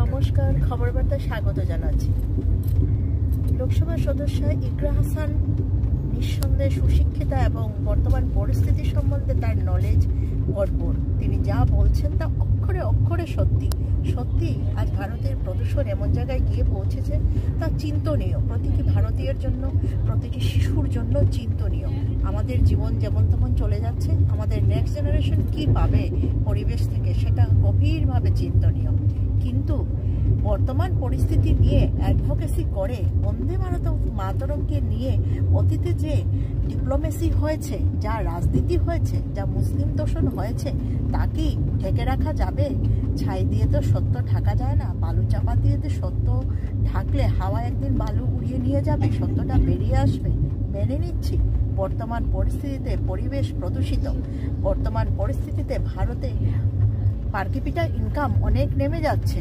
নমস্কার, খবর বার্তায় স্বাগত জানাচ্ছি। লোকসভা সদস্য ইকরা হাসান নিঃসন্দেহে সুশিক্ষিতা এবং বর্তমান পরিস্থিতি সম্বন্ধে তার নলেজ ভরপুর। তিনি যা বলছেন তা অক্ষরে অক্ষরে সত্যি। আজ ভারতের প্রদূষণ এমন জায়গায় গিয়ে পৌঁছেছে তা চিন্তনীয়, প্রতিটি ভারতীয়ের জন্য, প্রতিটি শিশুর জন্য চিন্তনীয়। আমাদের জীবন যেমন তেমন চলে যাচ্ছে, আমাদের নেক্সট জেনারেশন কি পাবে পরিবেশ থেকে সেটা গভীরভাবে চিন্তনীয়। কিন্তু বর্তমান পরিস্থিতি নিয়ে অ্যাডভোকেসি করে বন্দে মাতরমকে নিয়ে অতীতে যে ডিপ্লোমেসি হয়েছে, যা রাজনীতি হয়েছে, যা মুসলিম তোষণ হয়েছে, তাকেই ঢেকে রাখা যাবে? ছাই দিয়ে তো সত্য ঢাকা যায় না, বালু চাপা দিয়ে তো সত্য ঢাকলে হাওয়া একদিন বালু উড়িয়ে নিয়ে যাবে, সত্যটা বেরিয়ে আসবে। মেনে নিচ্ছি বর্তমান পরিস্থিতিতে পরিবেশ প্রদূষিত, বর্তমান পরিস্থিতিতে ভারতে পার ক্যাপিটা ইনকাম অনেক নেমে যাচ্ছে।